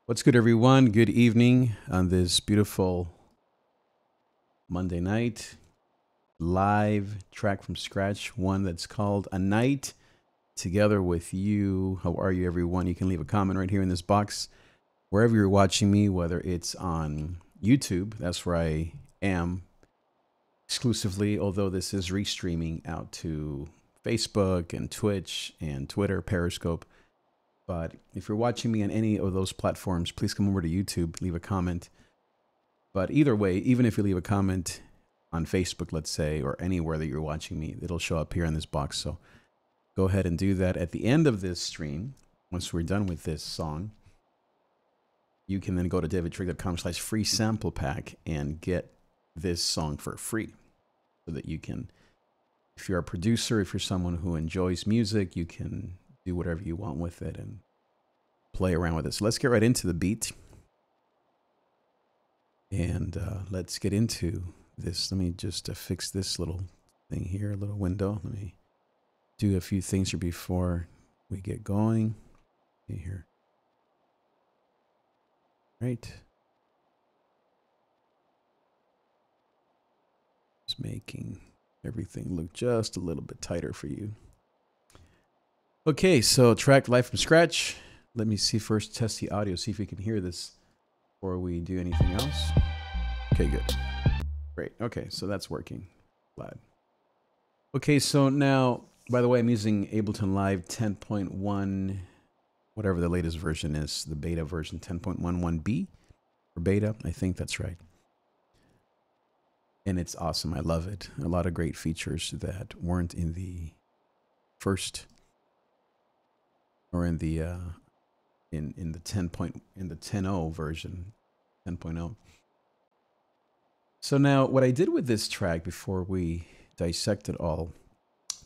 What's good, everyone? Good evening on this beautiful Monday night. Live track from scratch, one that's called A Night Together with You. How are you, everyone? You can leave a comment right here in this box, wherever you're watching me, whether it's on YouTube, that's where I am exclusively, although this is restreaming out to Facebook and Twitch and Twitter, Periscope. But if you're watching me on any of those platforms, please come over to YouTube, leave a comment. But either way, even if you leave a comment on Facebook, let's say, or anywhere that you're watching me, it'll show up here in this box. So go ahead and do that. At the end of this stream, once we're done with this song, you can then go to davidtrigg.com/free sample pack and get this song for free, so that you can, if you're a producer, if you're someone who enjoys music, you can do whatever you want with it and play around with it. So let's get right into the beat. And let's get into this. Let me just fix this little thing here, a little window. Let me do a few things here before we get going. Here. Right. Just making everything look just a little bit tighter for you. Okay, so track live from scratch. Let me see first, test the audio, see if we can hear this before we do anything else. Okay, good. Great. Okay, so that's working. Glad. Okay, so now, by the way, I'm using Ableton Live 10.1, whatever the latest version is, the beta version 10.11b or beta. I think that's right. And it's awesome. I love it. A lot of great features that weren't in the first or in the in the 10.0 version, 10.0. So now what I did with this track before we dissect it all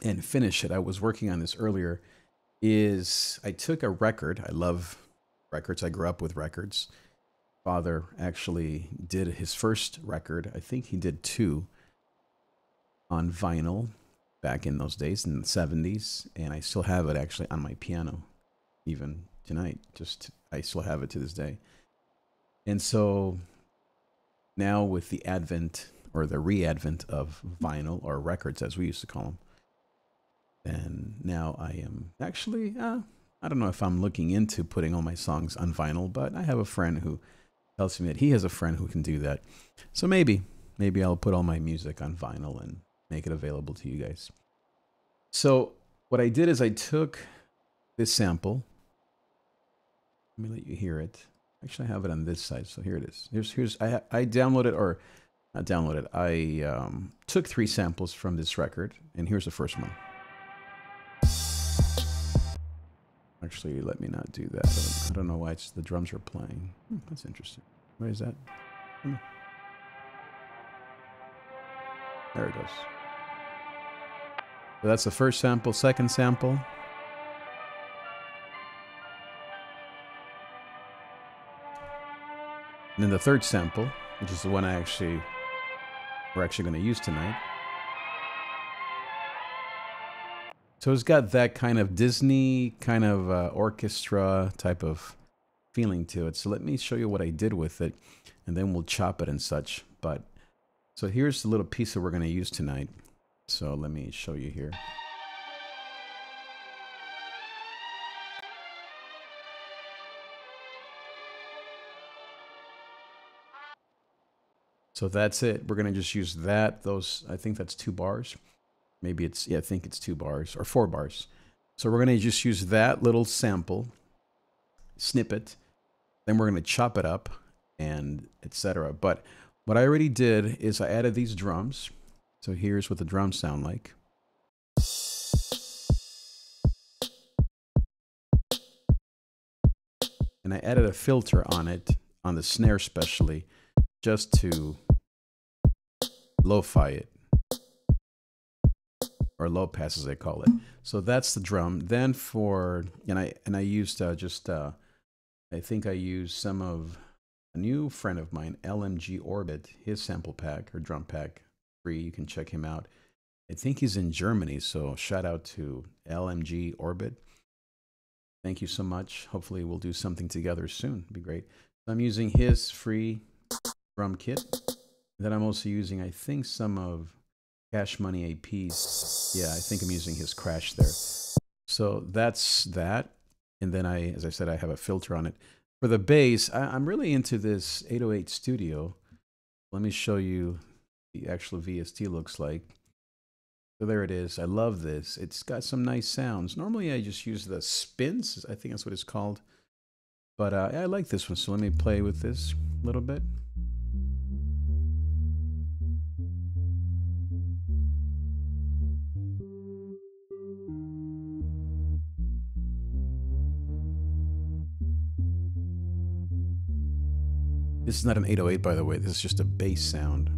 and finish it, I was working on this earlier, is I took a record. I love records. I grew up with records. Father actually did his first record. I think he did two on vinyl back in those days in the 70s. And I still have it actually on my piano, even tonight. I still have it to this day. And so now with the advent or the re-advent of vinyl or records, as we used to call them, and now I am actually, I don't know if I'm looking into putting all my songs on vinyl, but I have a friend who tells me that he has a friend who can do that. So maybe I'll put all my music on vinyl and make it available to you guys. So what I did is I took this sample. Let me let you hear it. Actually, I have it on this side, so here it is. I downloaded, or not downloaded. I took 3 samples from this record, and here's the first one. Actually, let me not do that. I don't know why the drums are playing. That's interesting. Why is that? There it goes. So that's the first sample. Second sample. And then the third sample, which is the one we're actually going to use tonight. So it's got that kind of Disney kind of orchestra type of feeling to it. So let me show you what I did with it, and then we'll chop it and such. But so here's the little piece that we're going to use tonight. So let me show you here. So that's it. We're going to just use that. I think that's 2 bars. Maybe it's, yeah, I think it's 2 bars or 4 bars. So we're going to just use that little sample snippet. Then we're going to chop it up and etc. But what I already did is I added these drums. So here's what the drums sound like. And I added a filter on it, on the snare especially, just to lo-fi it, or low pass as they call it. So that's the drum. Then I used I think I used some of a new friend of mine, LMG Orbit, his sample pack or drum pack, free. You can check him out. I think he's in Germany, so shout out to LMG Orbit. Thank you so much. Hopefully we'll do something together soon. It'd be great. I'm using his free drum kit. And then I'm also using, I think, some of Cash Money AP's. Yeah, I think I'm using his Crash there. So that's that. And then as I said, I have a filter on it. For the bass, I'm really into this 808 Studio. Let me show you the actual VST looks like. So there it is. I love this. It's got some nice sounds. Normally I just use the spins. I think that's what it's called. But I like this one. So let me play with this a little bit. This is not an 808, by the way. This is just a bass sound.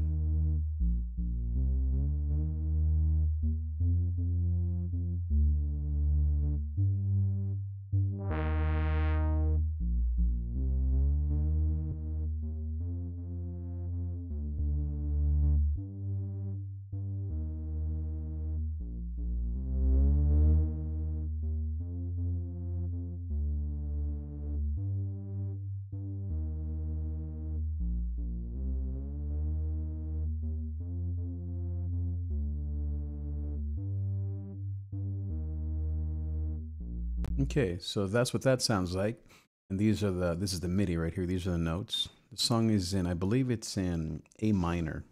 Okay, so that's what that sounds like. And this is the MIDI right here. These are the notes. The song is in, I believe it's in A minor.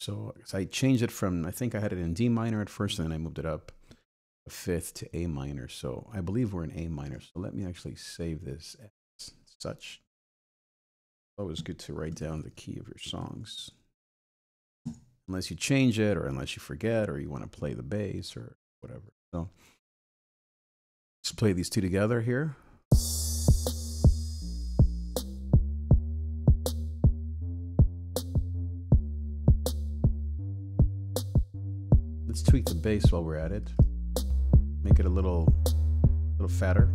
So I changed it from, I think I had it in D minor at first, and then I moved it up a fifth to A minor. So I believe we're in A minor. So let me actually save this as such. Always good to write down the key of your songs. Unless you change it, or unless you forget, or you want to play the bass or whatever. So let's play these two together here. Let's tweak the bass while we're at it. Make it a little fatter.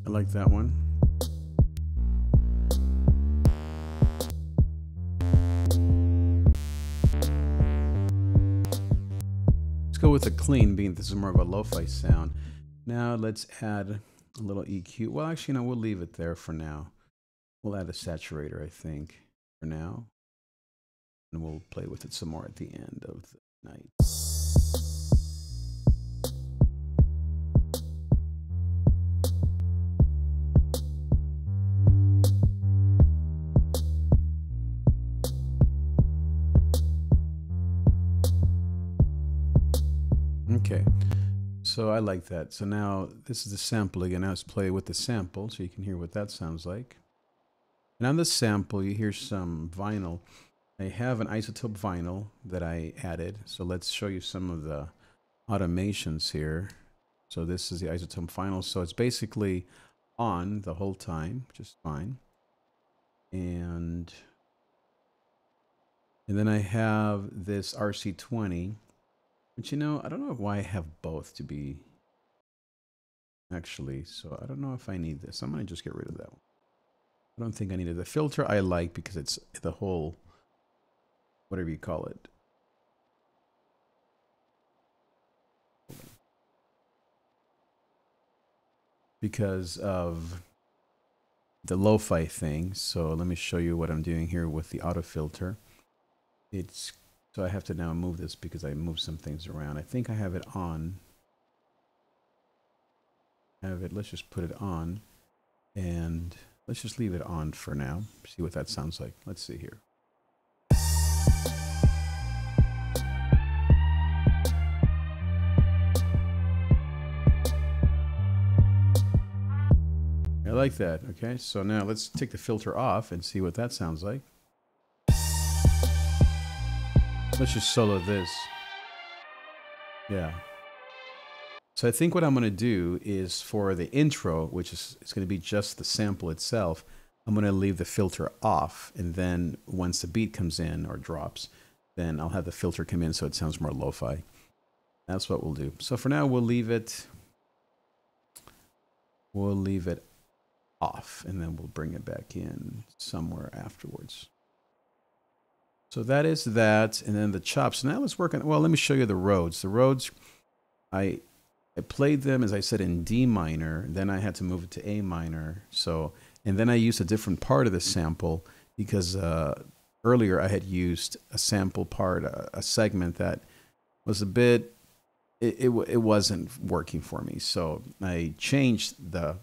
I like that one. Let's go with a clean, being this is more of a lo-fi sound. Now let's add a little EQ. Well, actually, no, we'll leave it there for now. We'll add a saturator, I think, for now. And we'll play with it some more at the end of the night. Okay, so I like that. So now this is the sample again. Now let's play with the sample so you can hear what that sounds like. And on the sample, you hear some vinyl. I have an isotope vinyl that I added. So let's show you some of the automations here. So this is the isotope vinyl. So it's basically on the whole time, which is fine. And then I have this RC20. But you know, I don't know why I have both to be actually, so I don't know if I need this. I'm going to just get rid of that one. I don't think I needed the filter. I like because it's the whole, whatever you call it. because of the lo-fi thing. So let me show you what I'm doing here with the auto filter. It's so I have to now move this because I moved some things around. I think I have it on. Let's just put it on, and let's just leave it on for now. See what that sounds like. Let's see here. I like that. Okay, so now let's take the filter off and see what that sounds like. Let's just solo this. Yeah. So I think what I'm going to do is for the intro, which is it's going to be just the sample itself, I'm going to leave the filter off. And then once the beat comes in or drops, then I'll have the filter come in so it sounds more lo-fi. That's what we'll do. So for now, we'll leave it off, and then we'll bring it back in somewhere afterwards. So that is that, and then the chops. Now let's work on, well, let me show you the Rhodes. The Rhodes, I played them, as I said, in D minor. Then I had to move it to A minor. So, and then I used a different part of the sample because earlier I had used a sample part, a segment that was a bit, it wasn't working for me. So I changed the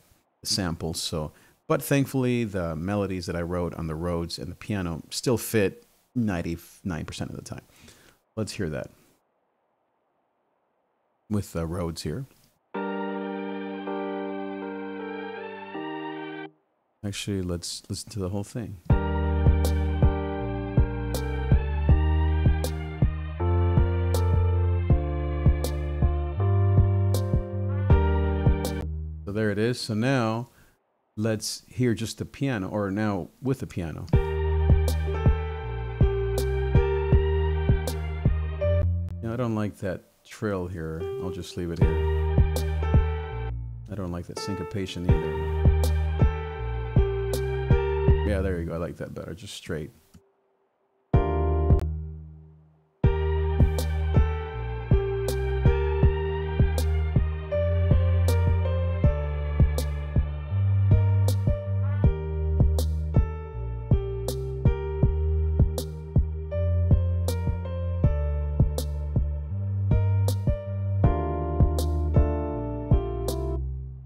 sample. So, but thankfully the melodies that I wrote on the Rhodes and the piano still fit 99% of the time. Let's hear that with the Rhodes here. Actually, let's listen to the whole thing. So there it is. So now let's hear just the piano, or now with the piano. I don't like that trill here. I'll just leave it here. I don't like that syncopation either. Yeah, there you go. I like that better. Just straight.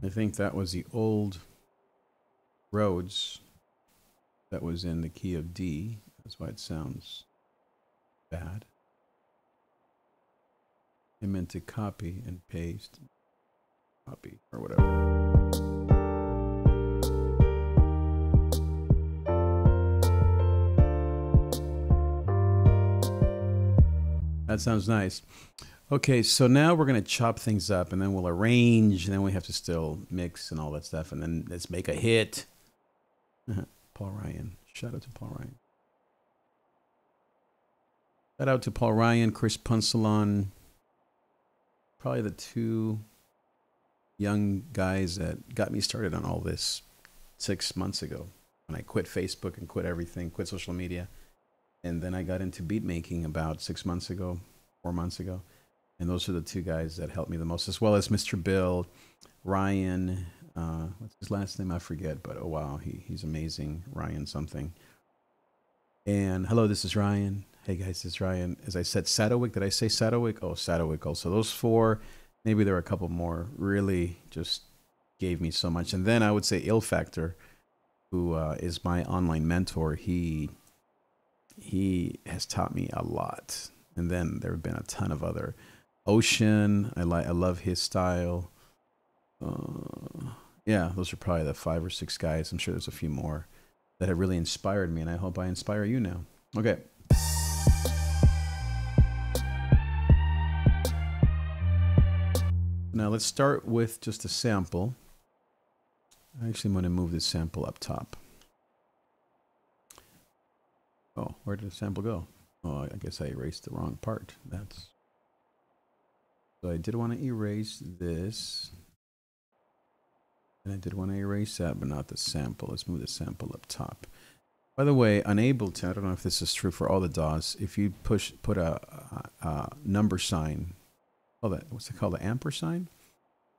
I think that was the old Rhodes that was in the key of D. That's why it sounds bad. I meant to copy and paste, copy or whatever. That sounds nice. Okay, so now we're going to chop things up, and then we'll arrange, and then we have to still mix and all that stuff, and then let's make a hit. Paul Ryan. Shout out to Paul Ryan. Shout out to Paul Ryan, Chris Punsalon. Probably the two young guys that got me started on all this 6 months ago when I quit Facebook and quit everything, quit social media. And then I got into beat making about 6 months ago, 4 months ago. And those are the two guys that helped me the most, as well as Mr. Bill, Ryan, what's his last name? I forget, but oh wow, he's amazing. Ryan something. And hello, this is Ryan. Hey guys, this is Ryan. As I said, Sadowick. Did I say Sadowick? Oh, Sadowick also. Those four, maybe there were a couple more, really just gave me so much. And then I would say Ill Factor, who is my online mentor. He has taught me a lot. And then there have been a ton of other. Ocean, I love his style. Yeah, those are probably the 5 or 6 guys. I'm sure there's a few more that have really inspired me, and I hope I inspire you now. Okay. Now let's start with just a sample. Actually, I'm going to move this sample up top. Oh, where did the sample go? Oh, I guess I erased the wrong part. So I did want to erase this. And I did want to erase that, but not the sample. Let's move the sample up top. By the way, on Ableton, I don't know if this is true for all the DAWs. If you put a number sign, what's it called, the ampersand?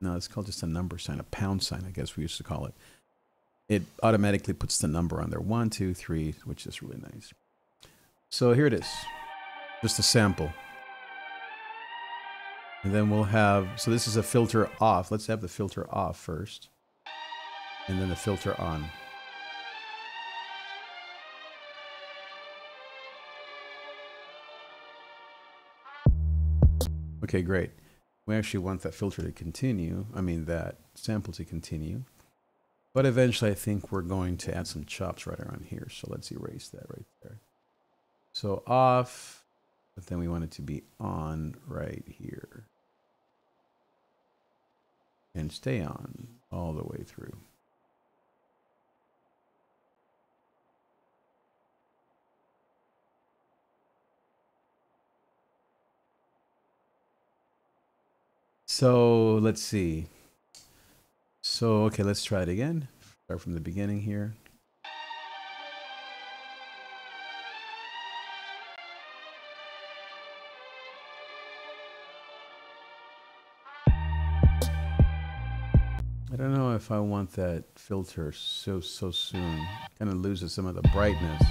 No, it's called just a number sign, a pound sign, I guess we used to call it. It automatically puts the number on there, 1, 2, 3, which is really nice. So here it is, just a sample. And then we'll have, so this is a filter off. Let's have the filter off first. And then the filter on. Okay, great. We actually want that filter to continue. I mean, that sample to continue. But eventually I think we're going to add some chops right around here. So let's erase that right there. So off, but then we want it to be on right here. And stay on all the way through. So let's see. So, okay, let's try it again. Start from the beginning here. I don't know if I want that filter so soon. Kind of loses some of the brightness.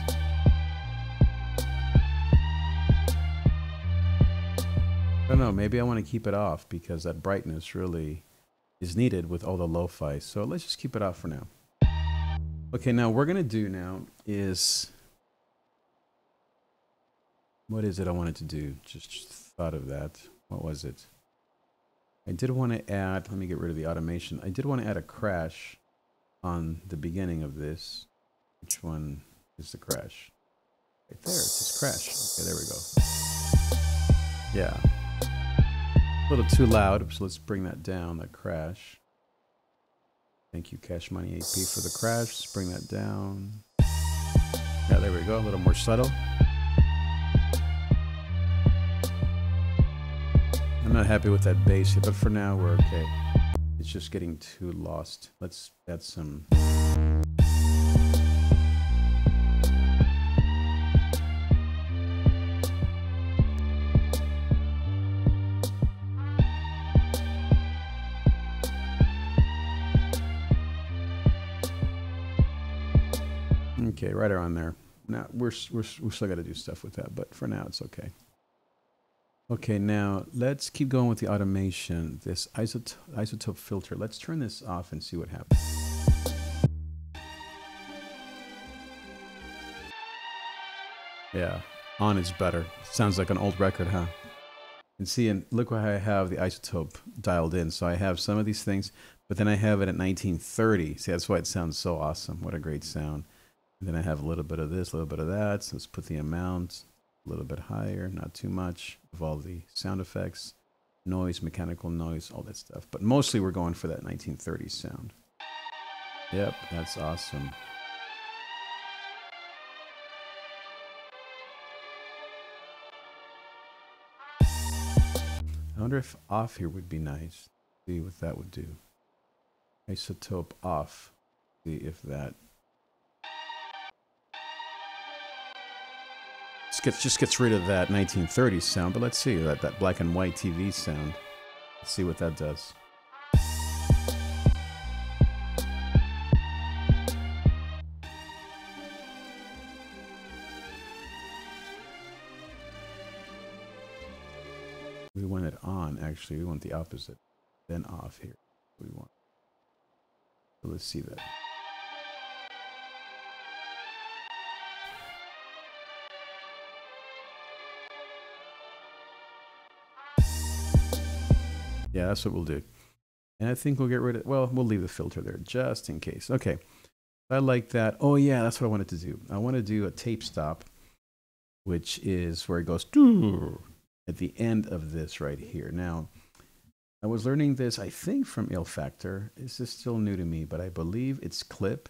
I don't know, maybe I want to keep it off because that brightness really is needed with all the lo-fi. So let's just keep it off for now. Okay, now what we're gonna do now is, what is it I wanted to do? Just thought of that. What was it? I did want to add, let me get rid of the automation. I did want to add a crash on the beginning of this. Which one is the crash? Right there, it says crash. Okay, there we go. Yeah. A little too loud, so let's bring that down, that crash. Thank you, Cash Money AP for the crash. Let's bring that down. Yeah, there we go, a little more subtle. I'm not happy with that bass here, but for now we're okay. It's just getting too lost. Let's add some. Okay, right around there. Now we're still got to do stuff with that, but for now it's okay. Okay, now let's keep going with the automation. This isotope filter. Let's turn this off and see what happens. Yeah, on is better. Sounds like an old record, huh? And see, and look why I have the isotope dialed in. So I have some of these things, but then I have it at 1930. See, that's why it sounds so awesome. What a great sound. And then I have a little bit of this, a little bit of that. So let's put the amount a little bit higher, not too much, of all the sound effects, noise, mechanical noise, all that stuff. But mostly we're going for that 1930s sound. Yep, that's awesome. I wonder if off here would be nice. See what that would do. Isotope off. See if that just gets rid of that 1930s sound, but let's see that black and white TV sound. Let's see what that does. We want it on, actually. We want the opposite. Then off here. We want. So let's see that. Yeah, that's what we'll do. And I think we'll get rid of, well, we'll leave the filter there just in case. Okay. I like that. Oh yeah, that's what I wanted to do. I want to do a tape stop, which is where it goes at the end of this right here. Now, I was learning this, I think, from Ill Factor. This is still new to me, but I believe it's clip,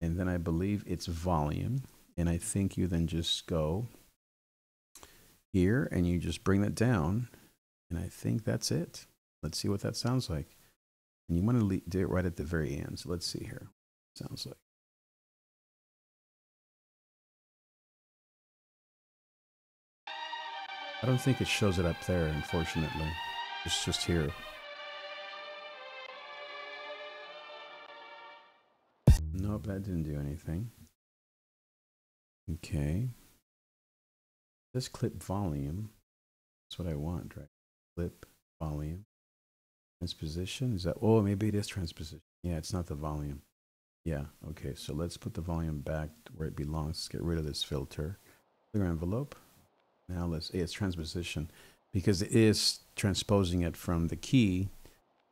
and then I believe it's volume. And I think you then just go here and you just bring that down. And I think that's it. Let's see what that sounds like. And you want to do it right at the very end. So let's see here. Sounds like. I don't think it shows it up there, unfortunately. It's just here. Nope, that didn't do anything. Okay. This clip volume. That's what I want, right? Clip volume. Transposition. Is that, oh, maybe it is transposition. Yeah, it's not the volume. Yeah, okay. So let's put the volume back where it belongs. Let's get rid of this filter. Clear envelope. Now let's, it's transposition because it is transposing it from the key,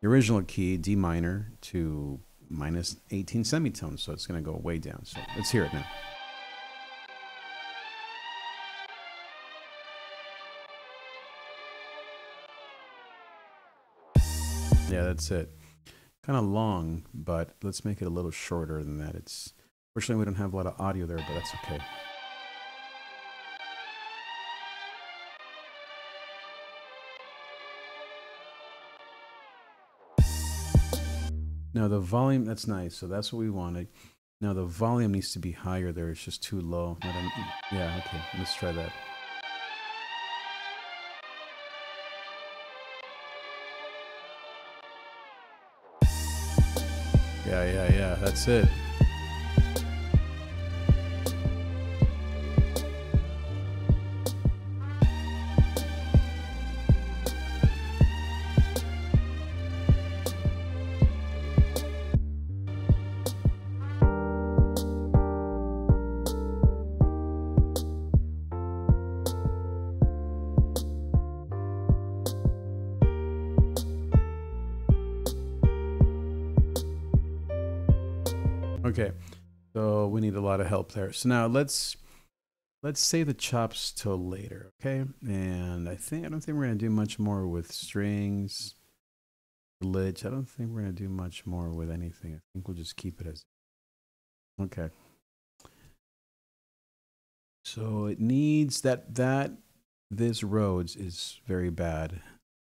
the original key, D minor, to minus 18 semitones. So it's going to go way down. So let's hear it now. Yeah, that's it. Kind of long, but let's make it a little shorter than that. It's, fortunately, we don't have a lot of audio there, but that's okay. Now the volume, that's nice. So that's what we wanted. Now the volume needs to be higher there. It's just too low. Yeah, okay. Let's try that. Yeah. That's it. Okay, so we need a lot of help there. So now let's save the chops till later, okay? And I don't think we're gonna do much more with strings, glitch. I don't think we're gonna do much more with anything. I think we'll just keep it as okay. So it needs this Rhodes is very bad.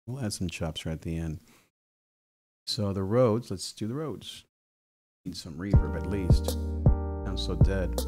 We'll add some chops right at the end. So the Rhodes, let's do the Rhodes. Need some reverb at least. Sounds so dead.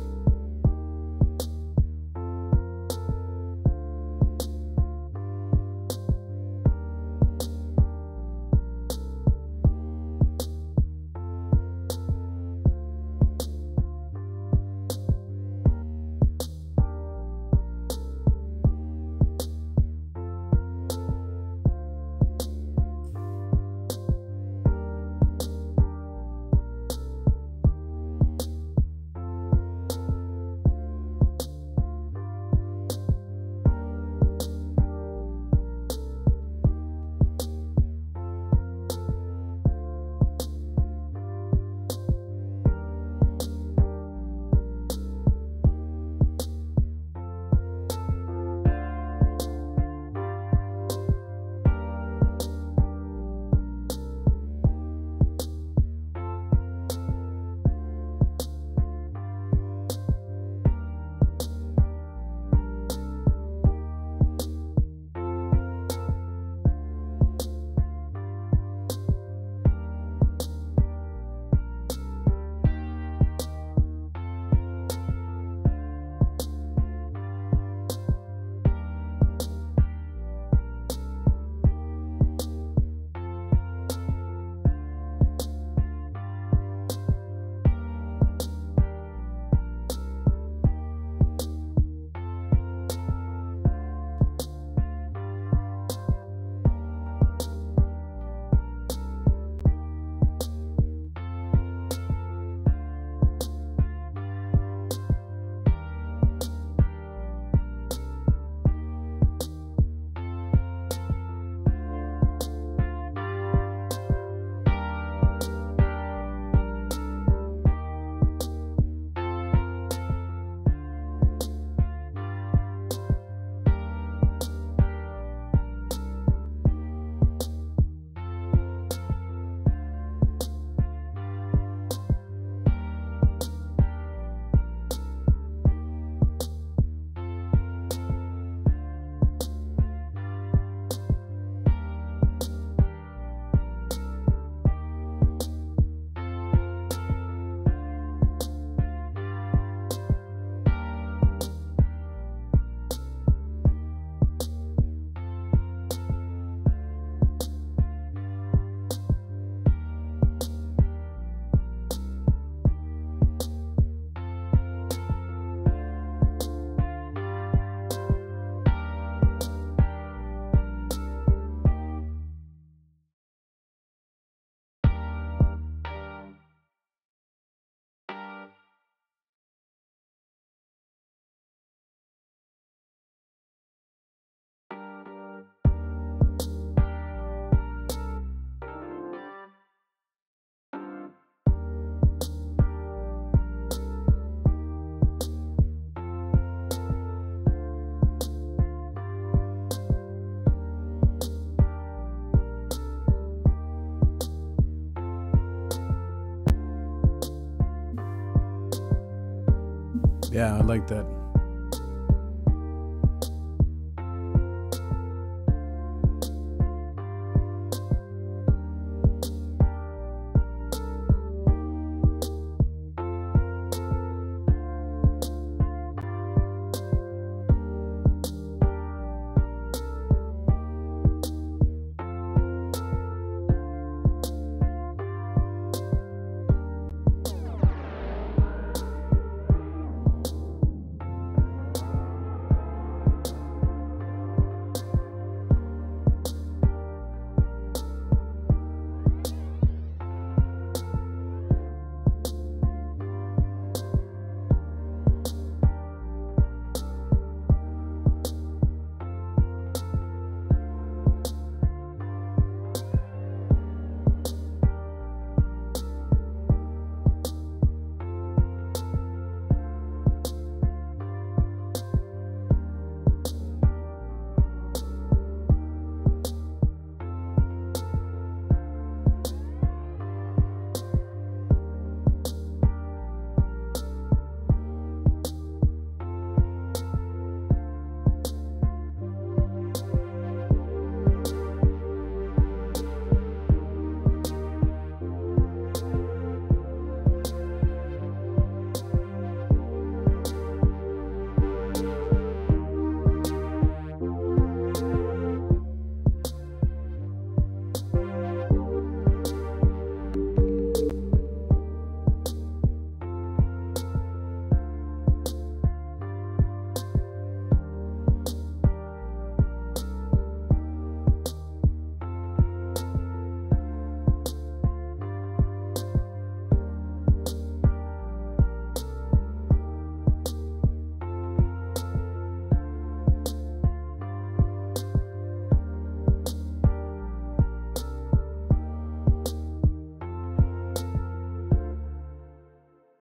Yeah, I like that.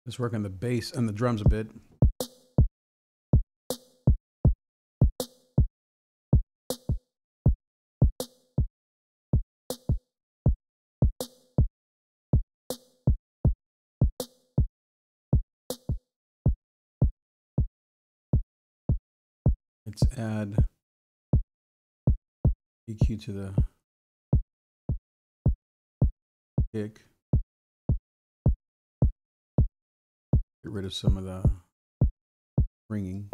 Let's work on the bass and the drums a bit. Let's add EQ to the kick. Get rid of some of the ringing.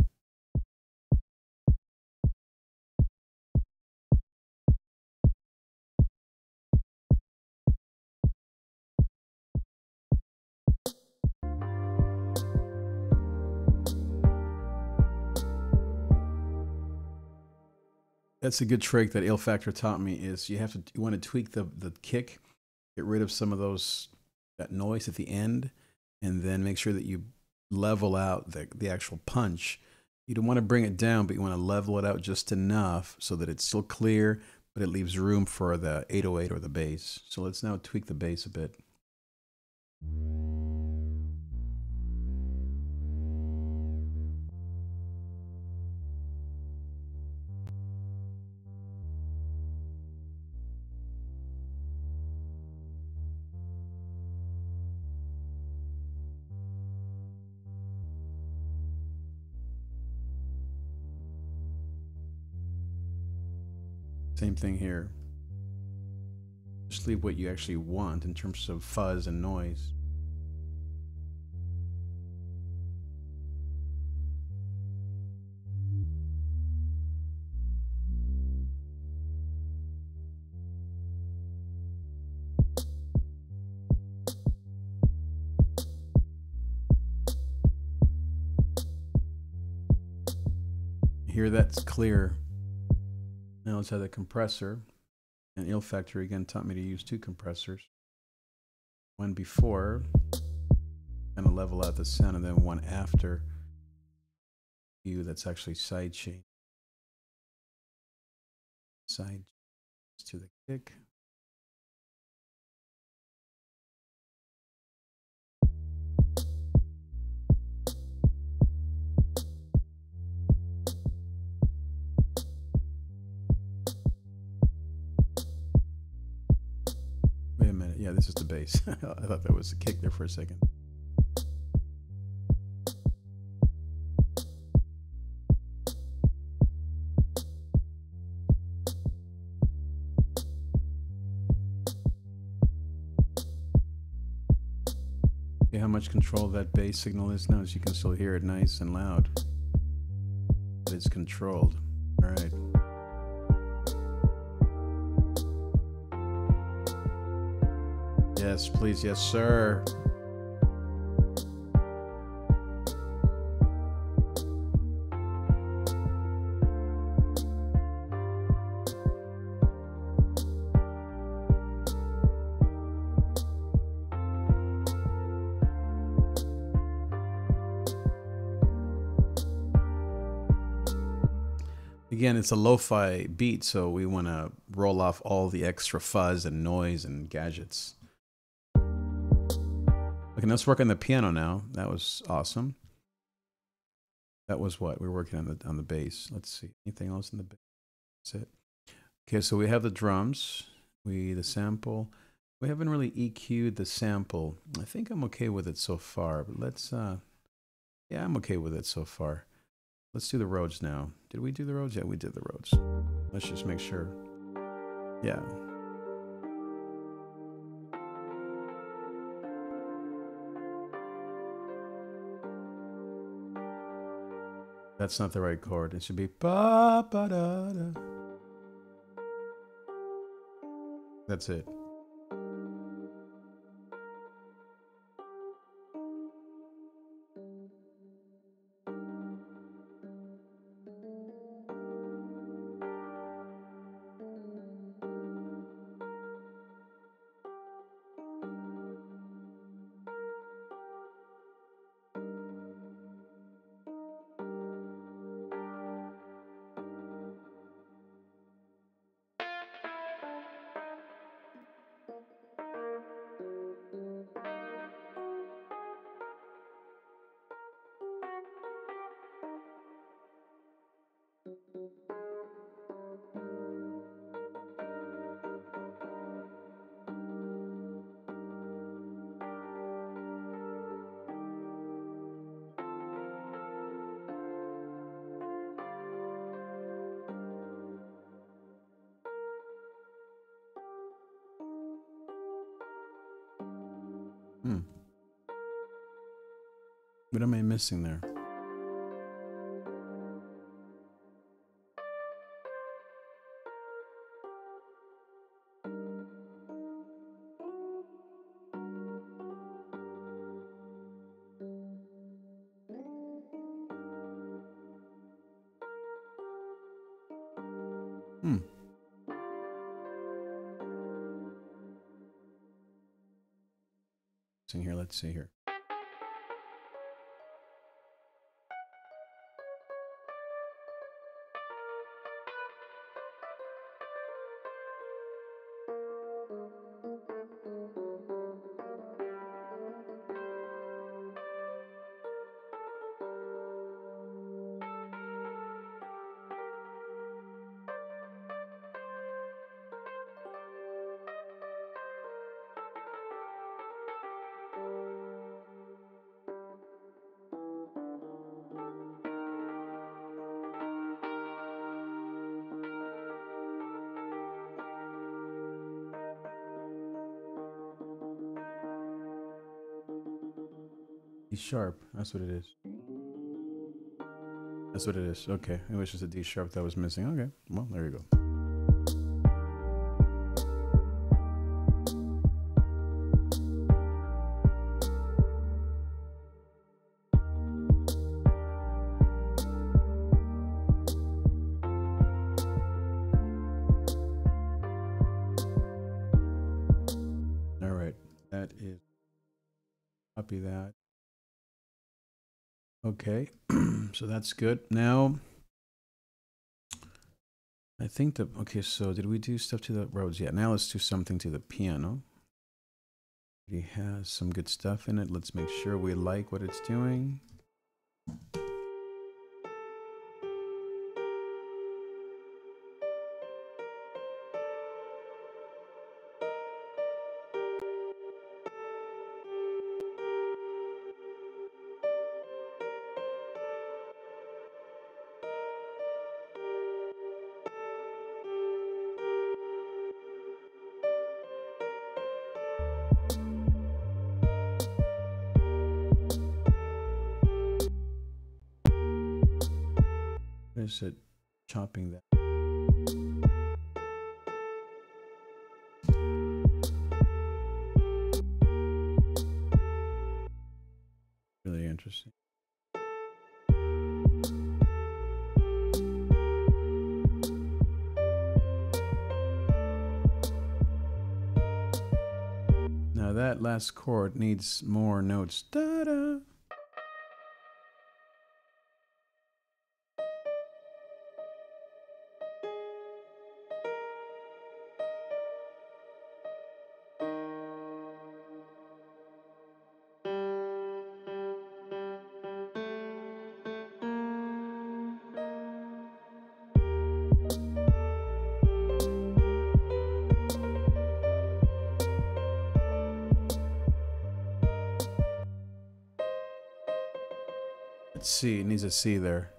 That's a good trick that Ill Factor taught me. Is you want to tweak the kick, get rid of some of that noise at the end, and then make sure that you level out the actual punch. You don't want to bring it down, but you want to level it out just enough so that it's still clear, but it leaves room for the 808 or the bass. So let's now tweak the bass a bit. Same thing here. Just leave what you actually want in terms of fuzz and noise. Here that's clear. Now let's add the compressor. And Ill Factor again taught me to use 2 compressors. One before, kind of level out the sound, and then one after you that's actually side chain. Side to the kick. Wait a minute. Yeah, this is the bass. I thought that was the kick there for a second. Okay, how much control that bass signal is now, as you can still hear it nice and loud. But it's controlled. All right. Yes, please. Yes, sir. Again, it's a lo-fi beat, so we want to roll off all the extra fuzz and noise and gadgets. Okay, let's work on the piano now. That was awesome. That was what we were working on the bass. Let's see, anything else in the bass? That's it. Okay, so we have the drums, the sample. We haven't really EQ'd the sample. I think I'm okay with it so far, but let's yeah, I'm okay with it so far. Let's do the Rhodes now. Did we do the Rhodes? Yeah, we did the Rhodes. Let's just make sure. Yeah. That's not the right chord. It should be ba ba da da. That's it. What am I missing there? In here, let's see here. D sharp, that's what it is. That's what it is. Okay, it was just a D sharp that was missing. Okay, well, there you go. All right, that is, copy that. Okay, so that's good. Now, I think that, okay, so did we do stuff to the Rhodes? Yeah, now let's do something to the piano. It has some good stuff in it. Let's make sure we like what it's doing. is it chopping that? Really interesting. Now that last chord needs more notes. Da-da. Let's see, it needs a C there.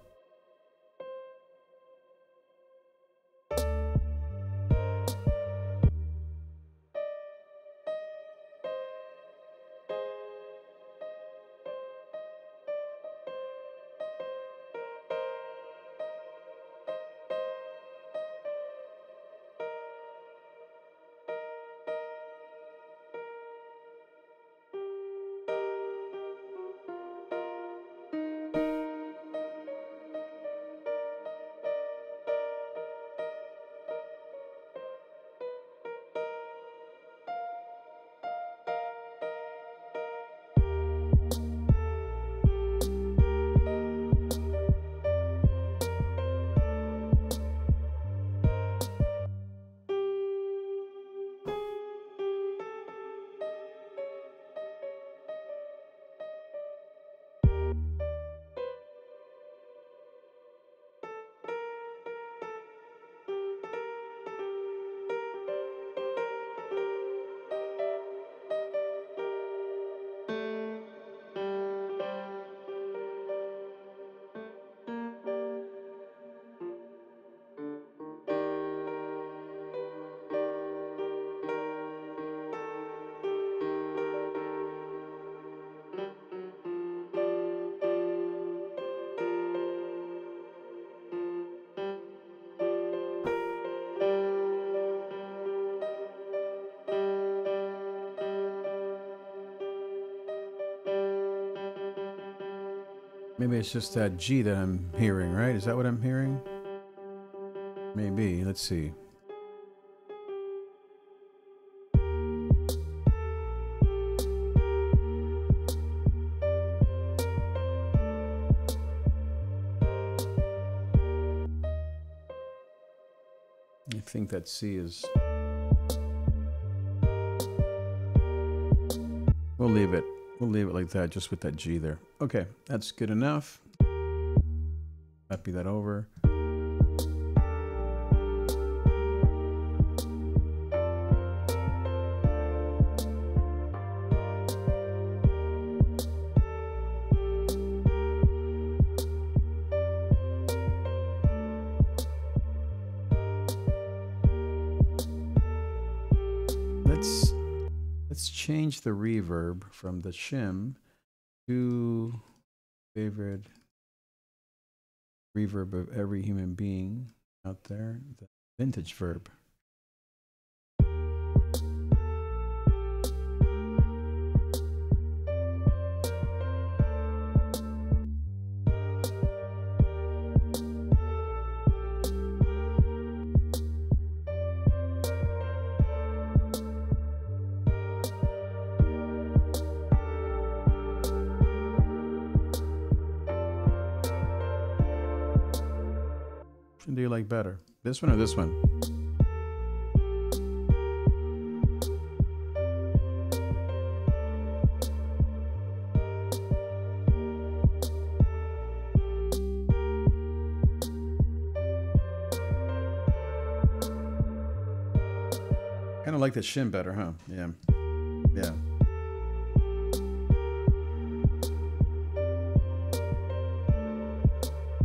Maybe it's just that G that I'm hearing, right? Is that what I'm hearing? Maybe. Let's see. I think that C is... We'll leave it. We'll leave it like that, just with that G there. Okay, that's good enough. Copy that over. Let's change the reverb from the shim to favorite reverb of every human being out there, the vintage verb. Which one do you like better? This one or this one? Kind of like the shim better, huh? Yeah. Yeah.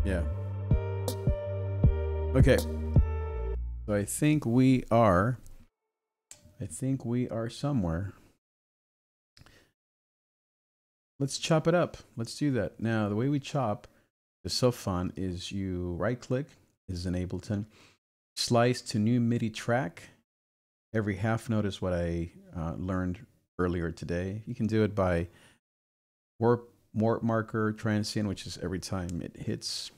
Yeah. Okay. So I think we are somewhere. Let's chop it up. Let's do that. Now, the way we chop is so fun is you right click, is in Ableton, slice to new MIDI track. Every half note is what I learned earlier today. You can do it by warp marker transient, which is every time it hits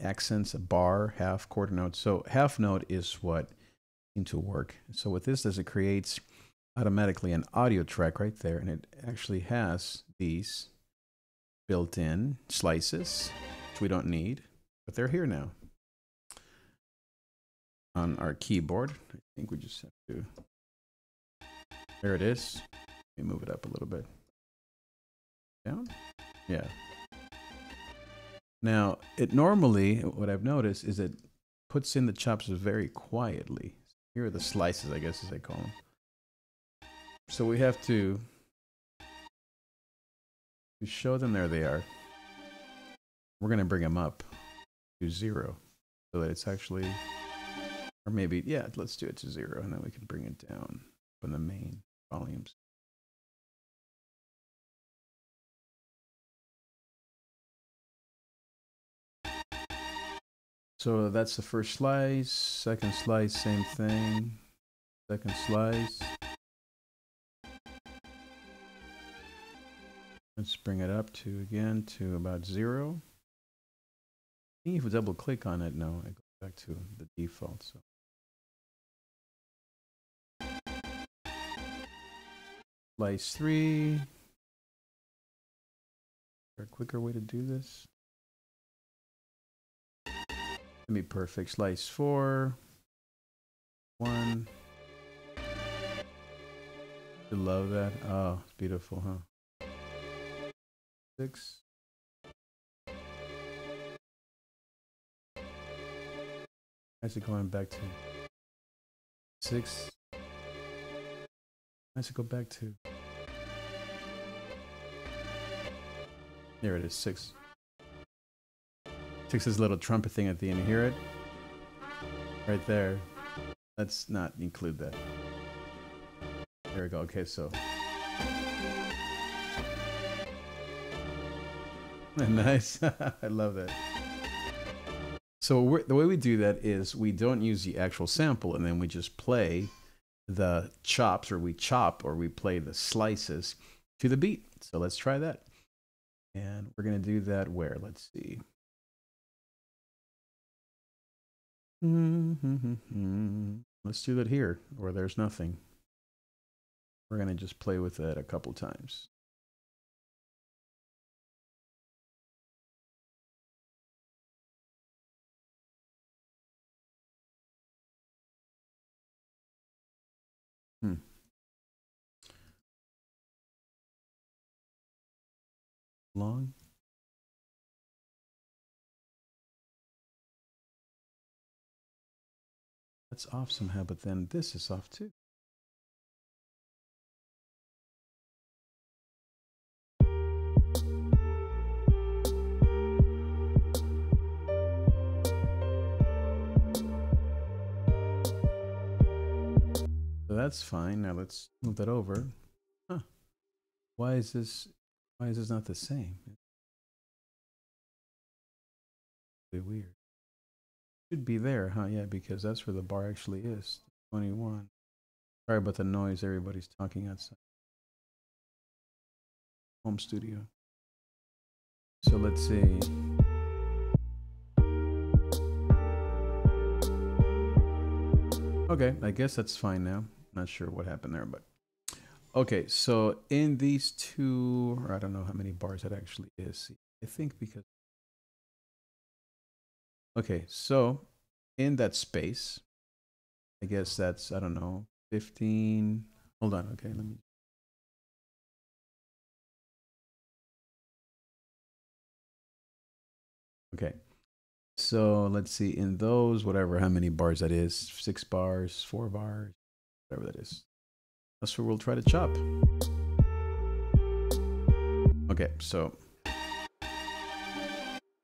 accents, a bar, half, quarter note. So half note is what seemed to work. So what this does, it creates automatically an audio track right there, and it actually has these built-in slices, which we don't need, but they're here now on our keyboard. I think we just have to, there it is. Let me move it up a little bit. Down? Yeah. Now, it normally, what I've noticed is it puts in the chops very quietly. Here are the slices, I guess, as they call them. So we have to show them. There they are. We're going to bring them up to 0 so that it's actually, or maybe, yeah, let's do it to 0, and then we can bring it down from the main volumes. So that's the first slice. Second slice, same thing. Second slice. Let's bring it up to, again, to about 0. I think if we double click on it, no, it goes back to the default. So slice 3. Is there a quicker way to do this? Let me perfect. Slice 4. 1. You love that. Oh, it's beautiful, huh? 6. How's it going back to 6? How's it go back to? There it is, 6. 6 is a little trumpet thing at the end. You hear it? Right there. Let's not include that. There we go. Okay, so. Nice. I love that. So the way we do that is we don't use the actual sample, and then we just play the chops, or we chop, or we play the slices to the beat. So let's try that. And we're going to do that where? Let's see. Let's do that here, where there's nothing. We're going to just play with it a couple times. Long. That's off somehow, but then this is off too. So that's fine. Now let's move that over. Huh. Why is this not the same? It's really weird. Should be there, huh? Yeah, because that's where the bar actually is. 21. Sorry about the noise. Everybody's talking outside. Home studio. So let's see. Okay, I guess that's fine now. Not sure what happened there, but okay. So in these two, or I don't know how many bars that actually is. I think because. Okay, so in that space, I guess that's, I don't know, 15. Hold on. Okay, let me. Okay. So let's see, in those, whatever, how many bars that is, 6 bars, 4 bars, whatever that is. That's where we'll try to chop. Okay, so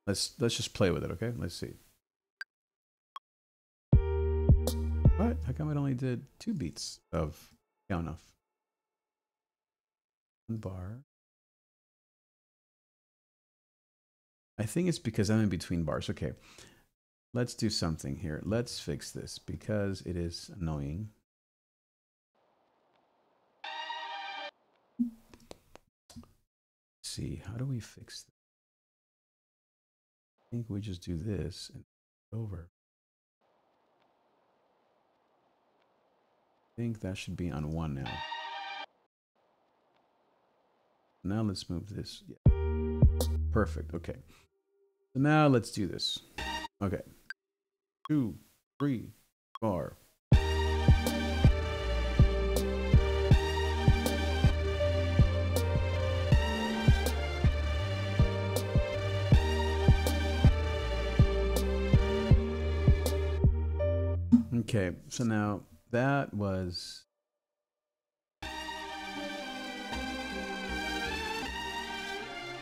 let's just play with it, okay? Let's see. What? How come it only did 2 beats of count off? 1 bar. I think it's because I'm in between bars. Okay, let's do something here. Let's fix this because it is annoying. Let's see, how do we fix this? I think we just do this and over. I think that should be on 1 now. Now let's move this. Yeah. Perfect. Okay. So now let's do this. Okay. 2, 3, 4. Okay, so now that was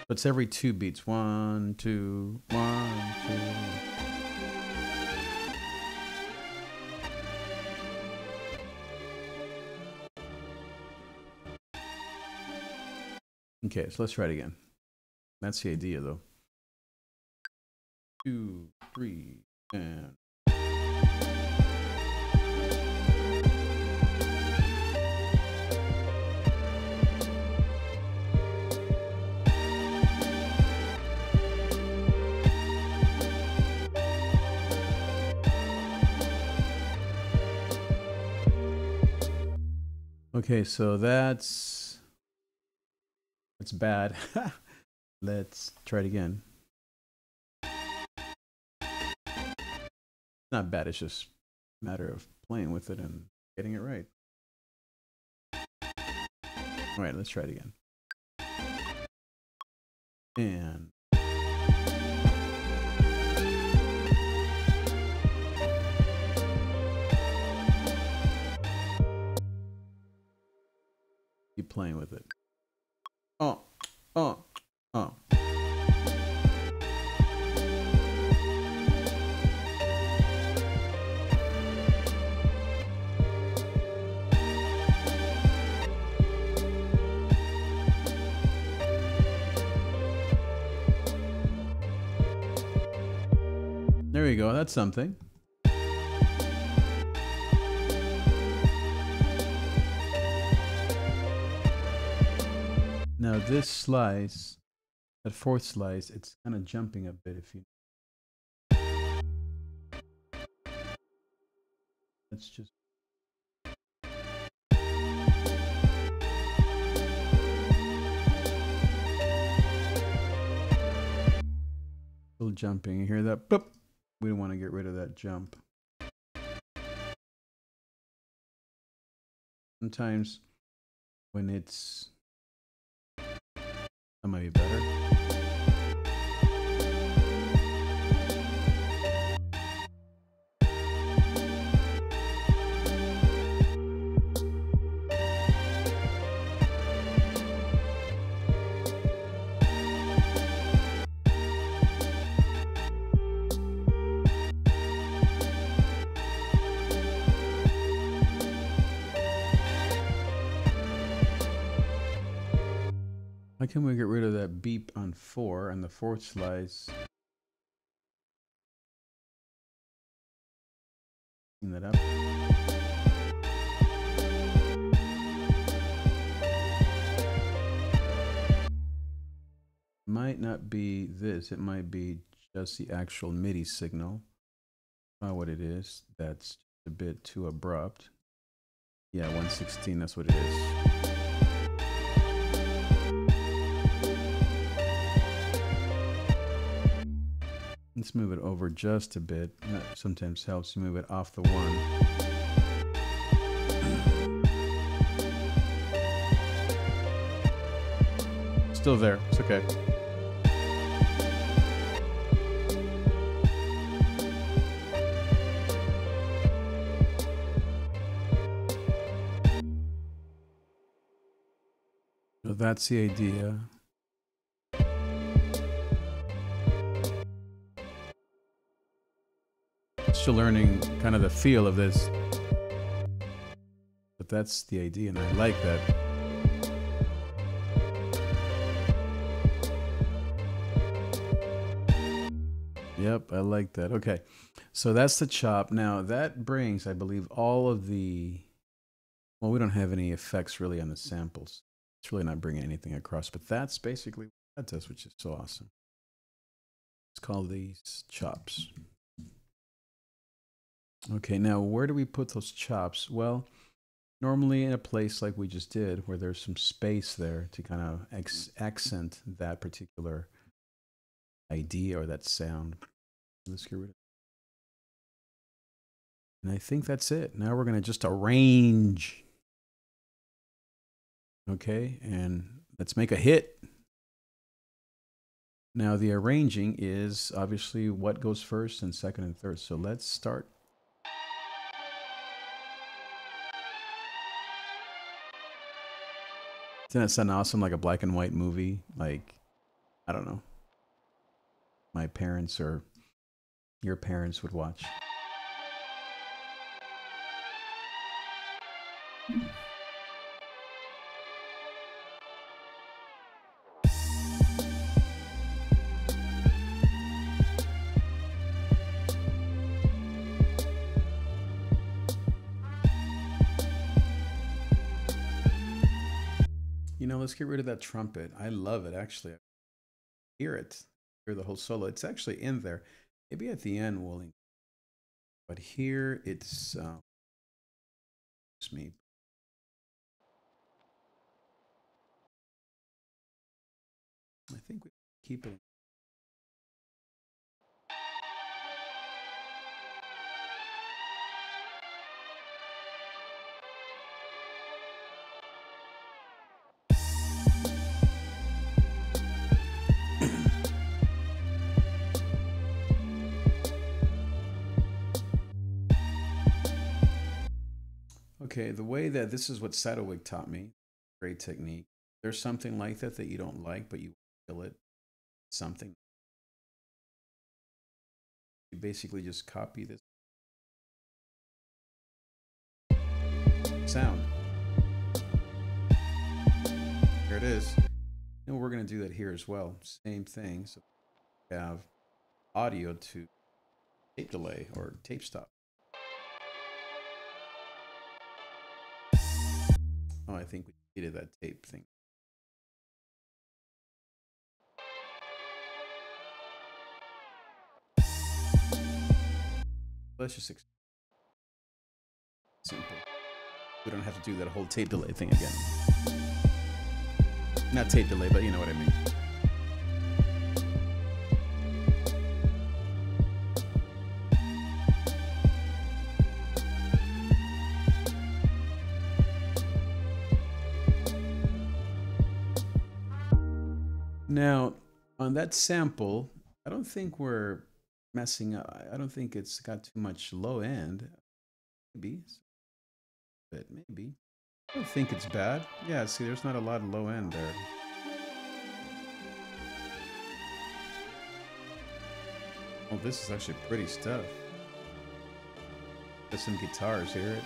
it's every 2 beats. 1, 2, 1, 2. Okay, so let's try it again. That's the idea, though. 2, 3, and. Okay, so that's bad. Let's try it again. Not bad, it's just a matter of playing with it and getting it right. All right, let's try it again. And keep playing with it. Oh. There you go. That's something. Now this slice, that 4th slice, it's kind of jumping a bit if you. Let's just. Still jumping. You hear that? Boop. We don't want to get rid of that jump. Sometimes when it's. That might be better. Why can't we get rid of that beep on 4 and the 4th slice? Clean that up. Might not be this. It might be just the actual MIDI signal. Not what it is. That's a bit too abrupt. Yeah, 116. That's what it is. Let's move it over just a bit. That sometimes helps you move it off the 1. Still there. It's okay. So that's the idea. Still learning kind of the feel of this, but that's the idea, and I like that. Yep, I like that. Okay, so that's the chop. Now that brings, I believe, all of the. Well, we don't have any effects really on the samples. It's really not bringing anything across, but that's basically what that does, which is so awesome. Let's call these chops. Okay, now where do we put those chops? Well, normally in a place like we just did, where there's some space there to kind of accent that particular idea or that sound. Let's get rid of it. And I think that's it. Now we're going to just arrange. Okay, and let's make a hit. Now the arranging is obviously what goes first and second and third. So let's start. Doesn't that sound awesome, like a black and white movie? Like, I don't know, my parents or your parents would watch. You know, let's get rid of that trumpet. I love it, actually. I hear it. Hear the whole solo. It's actually in there. Maybe at the end we'll. But here it's me. I think we keep it. Okay, the way that this is what Saddlewick taught me, great technique. There's something like that that you don't like, but you feel it. Something. You basically just copy this sound. Here it is. And we're going to do that here as well. Same thing. So we have audio to tape delay or tape stop. Oh, I think we needed that tape thing. Let's just simple. We don't have to do that whole tape delay thing again. Not tape delay, but you know what I mean. Now, on that sample, I don't think we're messing up. I don't think it's got too much low end. Maybe. But maybe. I don't think it's bad. Yeah, see, there's not a lot of low end there. Oh, this is actually pretty stuff. There's some guitars, hear it?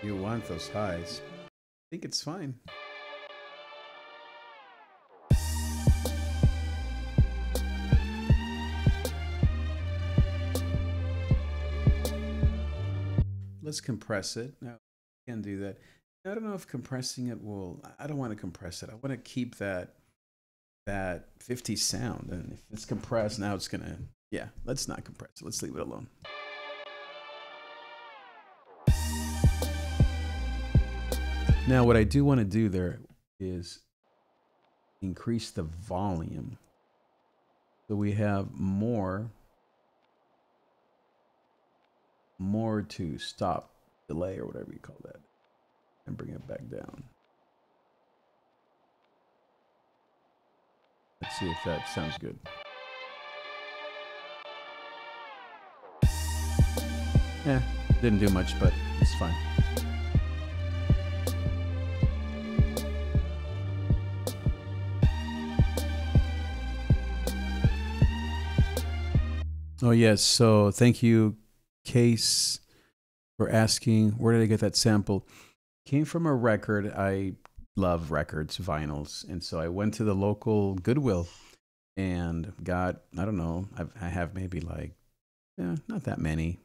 You want those highs. I think it's fine. Let's compress it. Now, we can do that. I don't know if compressing it will. I don't want to compress it. I want to keep that 50 sound. And if it's compressed, now it's gonna. Yeah, let's not compress it. Let's leave it alone. Now, what I do want to do there is increase the volume. So we have more to stop, delay, or whatever you call that, and bring it back down. Let's see if that sounds good. Yeah, didn't do much, but it's fine. Oh, yes. So thank you, Case, for asking where did I get that sample. Came from a record I love records, vinyls. And so I went to the local Goodwill and got, I don't know, I have maybe like, not that many,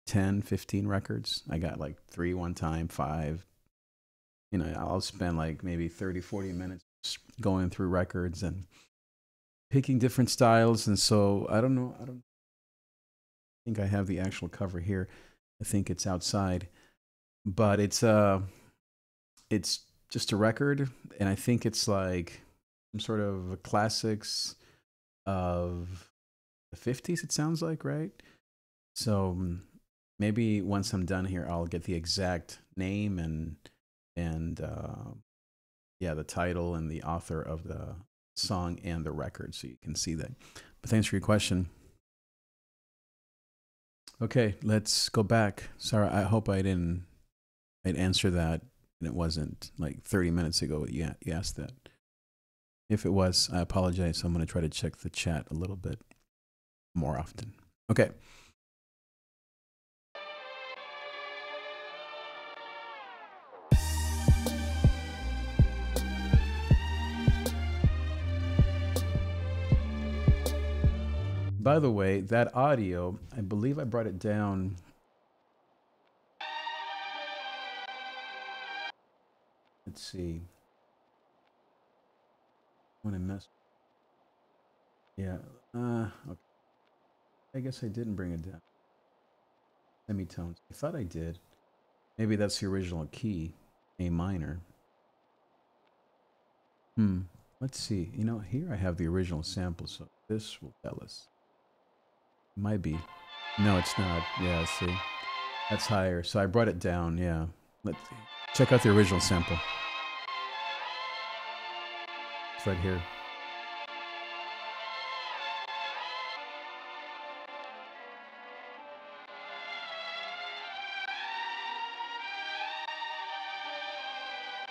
10, 15 records. I got like 3 one time, 5. You know, I'll spend like maybe 30, 40 minutes going through records and picking different styles. And so I don't think I have the actual cover here. I think it's outside, but it's just a record, and I think it's like some sort of classics of the 50s, it sounds like, right? So maybe once I'm done here, I'll get the exact name and yeah, the title and the author of the song and the record, so you can see that. But thanks for your question. Okay, let's go back. Sorry, I hope I'd answer that. And it wasn't like 30 minutes ago you asked that. If it was, I apologize. I'm going to try to check the chat a little bit more often. Okay. By the way, that audio, I believe I brought it down. Let's see. When I messed. Yeah. Okay. I guess I didn't bring it down. Semitones. I thought I did. Maybe that's the original key, A minor. Let's see. You know, here I have the original sample, so this will tell us. Might be. No, it's not. Yeah, see. That's higher. So I brought it down, yeah. Let's check out the original sample. It's right here.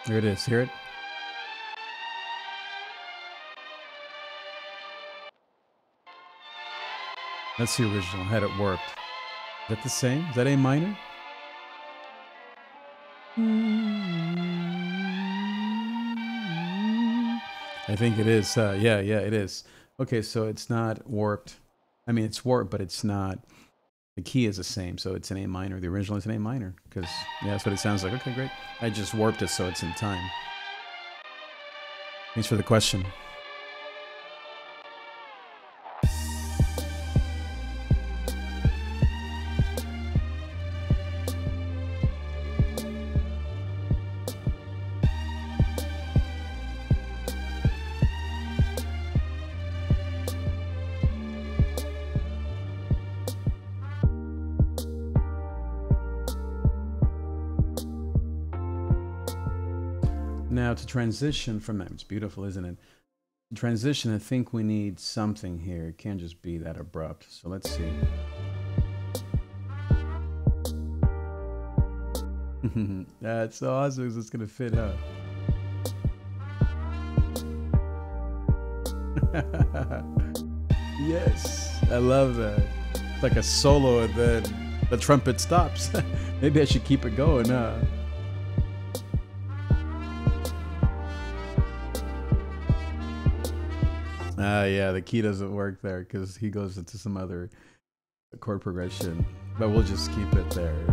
There it is. Hear it? That's the original. Had it worked. Is that the same? Is that A minor? I think it is. Yeah, it is. Okay, so it's not warped. I mean, it's warped, but it's not. The key is the same, so it's an A minor. The original is an A minor, because yeah, that's what it sounds like. Okay, great. I just warped it so it's in time. Thanks for the question. Now to transition from that, it's beautiful, isn't it? To transition, I think we need something here. It can't just be that abrupt. So let's see. That's so awesome because it's going to fit, huh? Yes, I love that. It's like a solo and then the trumpet stops. Maybe I should keep it going, huh? Yeah, the key doesn't work there because he goes into some other chord progression, but we'll just keep it there.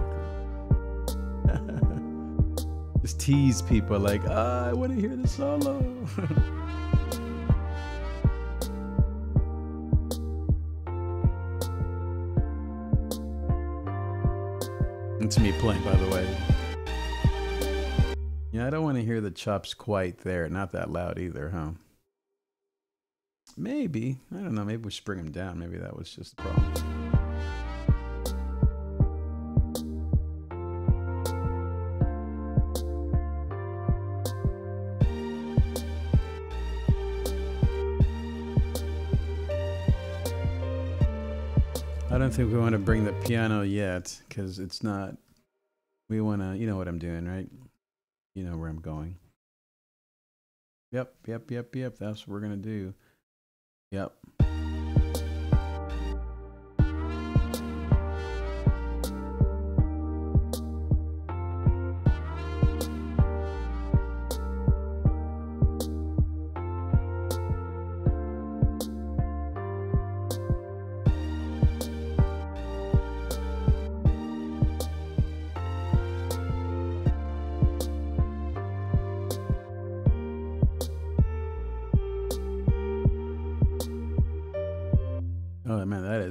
Just tease people like, I want to hear the solo. It's me playing, by the way. Yeah, I don't want to hear the chops quite there. Not that loud either, huh? Maybe. I don't know. Maybe we should bring them down. Maybe that was just the problem. I don't think we want to bring the piano yet because it's not. We want to, you know what I'm doing, right? You know where I'm going. Yep. That's what we're going to do. Yep.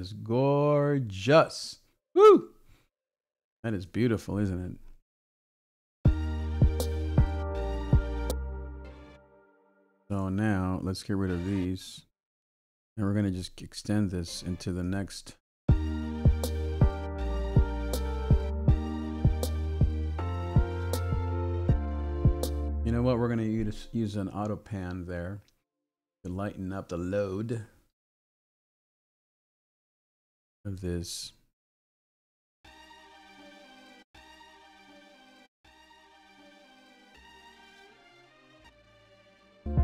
is gorgeous. Woo! That is beautiful, isn't it? So now let's get rid of these. And we're going to just extend this into the next. You know what? We're going to use an auto pan there to lighten up the load of this. Is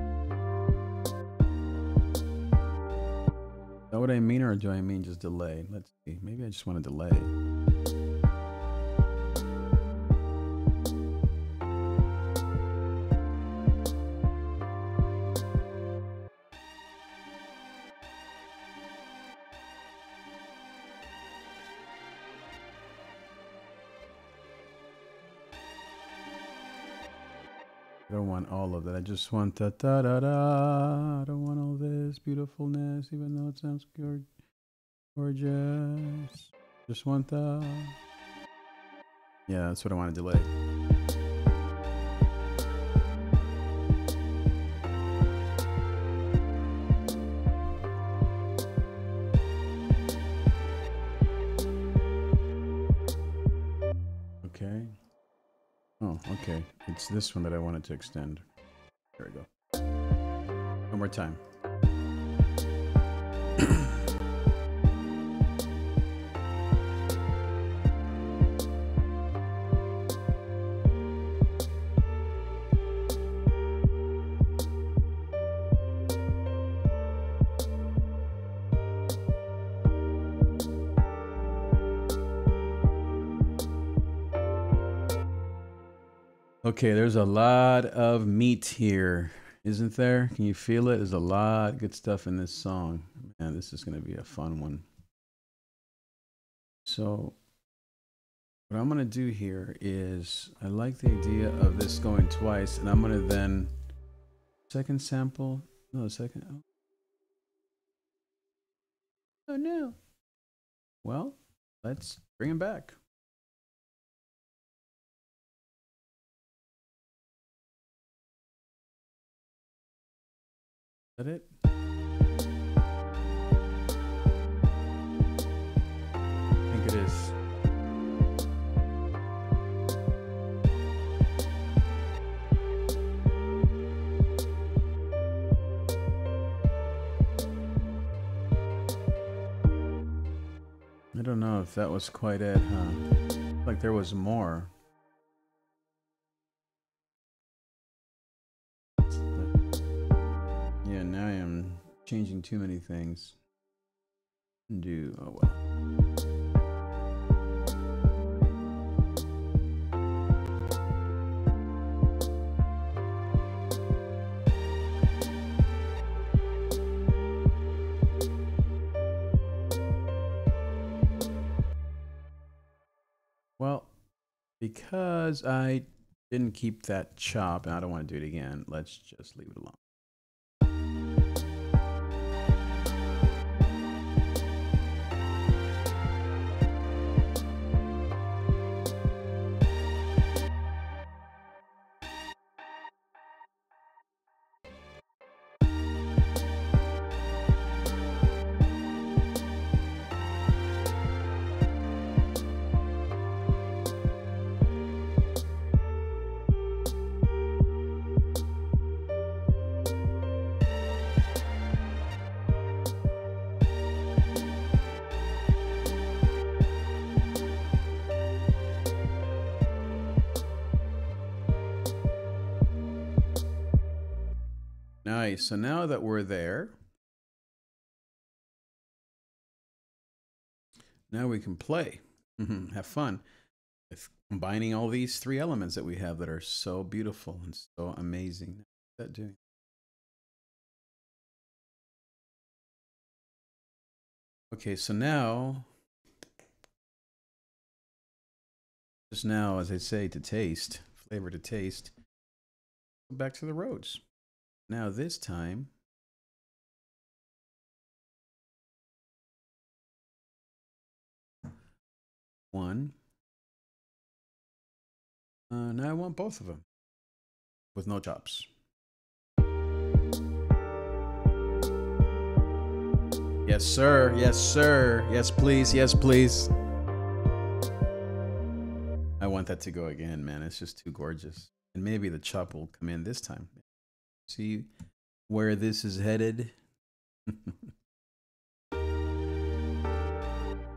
that what I mean, or do I mean just delay? Let's see. Maybe I just want to delay. I don't want all of that. I just want da da da da. I don't want all this beautifulness, even though it sounds gorgeous. Just want the. Yeah, that's what I want to delay. Okay. Oh, okay. It's this one that I wanted to extend. There we go. One more time. Okay, there's a lot of meat here, isn't there? Can you feel it? There's a lot of good stuff in this song. Man, this is going to be a fun one. So what I'm going to do here is, I like the idea of this going twice, and I'm going to then, second sample, no, second, oh no. Well, let's bring him back. Is that it? I think it is. I don't know if that was quite it, huh? Like there was more. Yeah, now I am changing too many things. Oh well. Well, because I didn't keep that chop and I don't want to do it again, let's just leave it alone. Nice. So now that we're there, now we can play, have fun with combining all these three elements that we have that are so beautiful and so amazing. What's that doing? Okay, so now, just now, as I say, to taste, flavor to taste, go back to the Rhodes. Now this time, one. Now I want both of them with no chops. Yes, sir. Yes, sir. Yes, please. Yes, please. I want that to go again, man. It's just too gorgeous. And maybe the chop will come in this time. See where this is headed?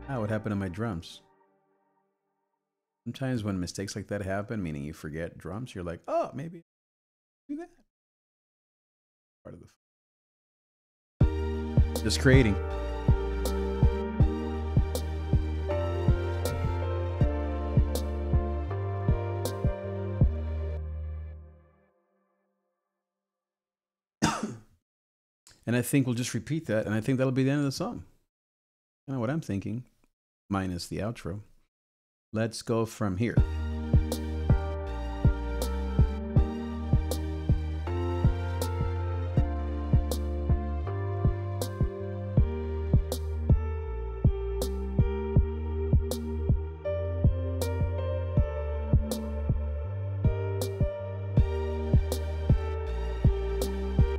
Ah, what happened to my drums? Sometimes when mistakes like that happen, meaning you forget drums, you're like, oh, maybe do that. Part of the just creating. And I think we'll just repeat that, and I think that'll be the end of the song. I know what I'm thinking, minus the outro. Let's go from here.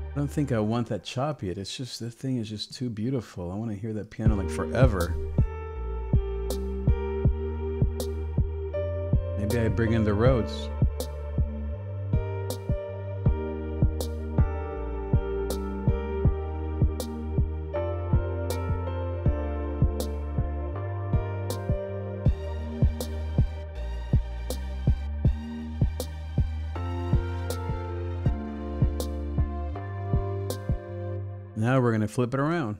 I don't think I want that chop yet. It's just, the thing is just too beautiful. I want to hear that piano like forever. Maybe I bring in the Rhodes. Now we're going to flip it around.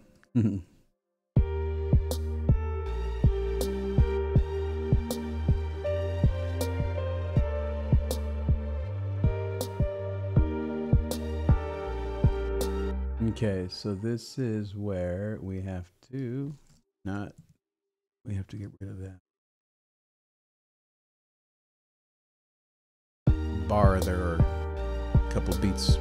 Okay, so this is where we have to we have to get rid of that bar. There are a couple beats.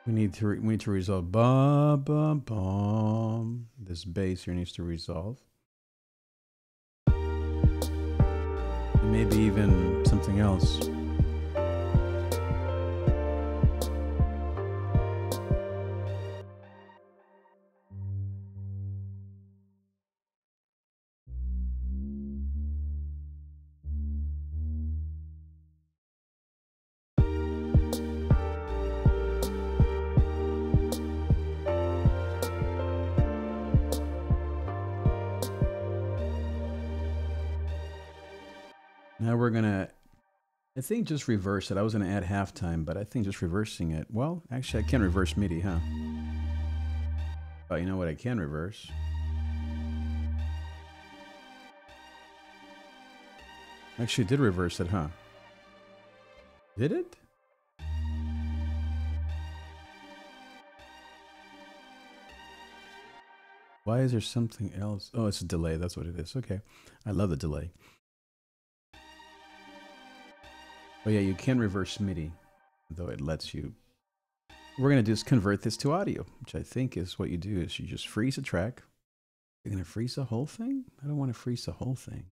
We need to resolve bum bum bum. This bass here needs to resolve. And maybe even something else. Now we're gonna, I think just reverse it. I was gonna add halftime, but I think just reversing it. Well, actually I can reverse MIDI, huh? Oh, you know what I can reverse? Actually did reverse it, huh? Did it? Why is there something else? Oh, it's a delay. That's what it is. Okay. I love the delay. Oh yeah, you can reverse MIDI, though it lets you. We're going to just convert this to audio, which I think is what you do is you just freeze a track. You're going to freeze the whole thing? I don't want to freeze the whole thing.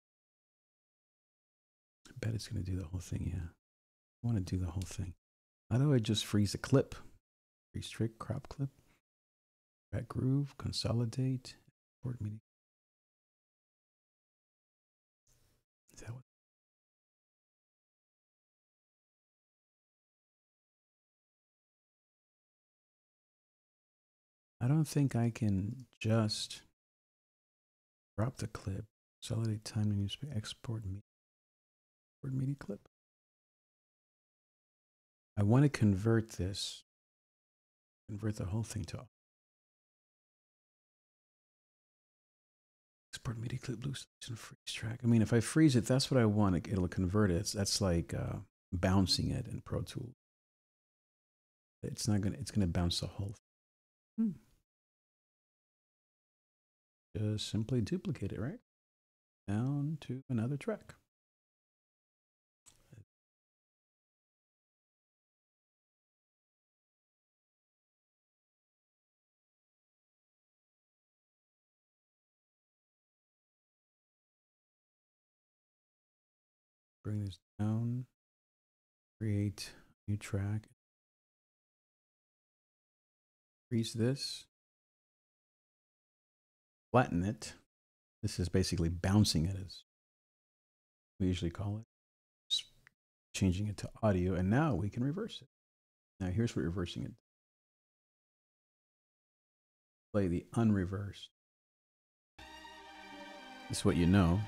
I bet it's going to do the whole thing, yeah. I want to do the whole thing. How do I just freeze a clip? Freeze trick, crop clip, track groove, consolidate, import MIDI. Is that what? I don't think I can just drop the clip, consolidate time to use export MIDI clip. I want to convert this, convert the whole thing to. Export MIDI clip, blue selection, freeze track. I mean, if I freeze it, that's what I want. It'll convert it. That's like bouncing it in Pro Tools. It's not gonna. It's gonna bounce the whole thing. Just simply duplicate it, right? Down to another track. Bring this down. Create new track. Freeze this. Flatten it. This is basically bouncing it, as we usually call it. Just changing it to audio, and now we can reverse it. Now here's what reversing it. Play the unreversed. This is what you know.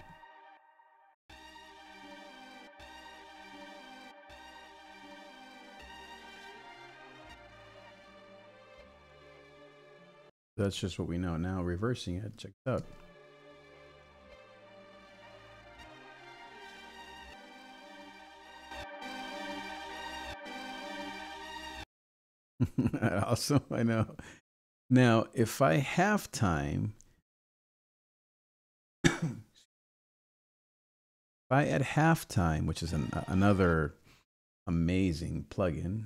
That's just what we know. Now reversing it, check it out. Awesome, I know. Now, if I have time, if I add halftime, which is another amazing plugin,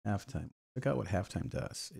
halftime. Check out what halftime does.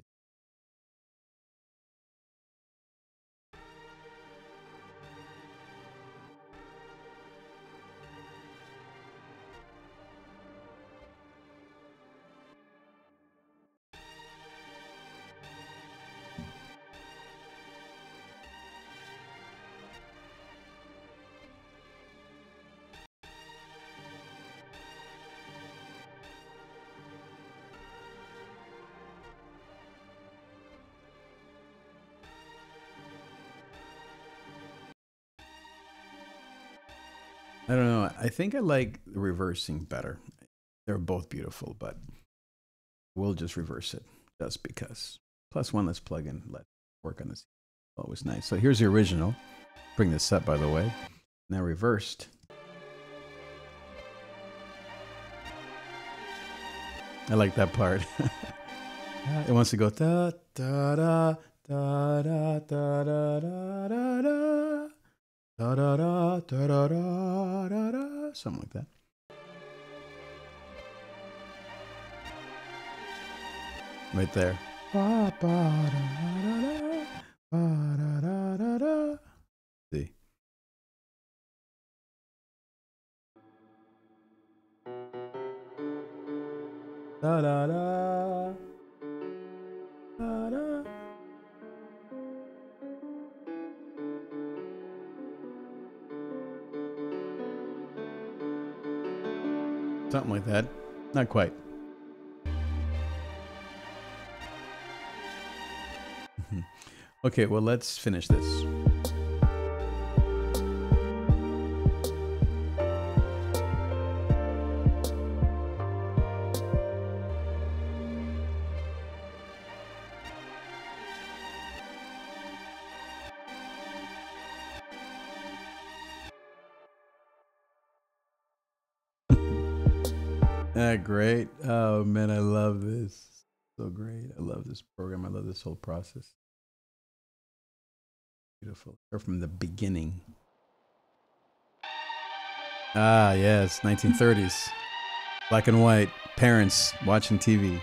I don't know. I think I like reversing better. They're both beautiful, but we'll just reverse it just because. Plus one less plugin. Let work on this. Always nice. So here's the original. Bring this up, by the way. Now reversed. I like that part. It wants to go da da da da da da da da da. Da, da, da, da, da, da, da, da, something like that. Right there. Ba, ba, da, da, da, ba, da, da, da, da. See. Da, da, da. Da, da. Something like that. Not quite. Okay, well, let's finish this. Great. Oh, man, I love this. So great. I love this program. I love this whole process. Beautiful. Start from the beginning. Ah, yes, 1930s. Black and white. Parents watching TV.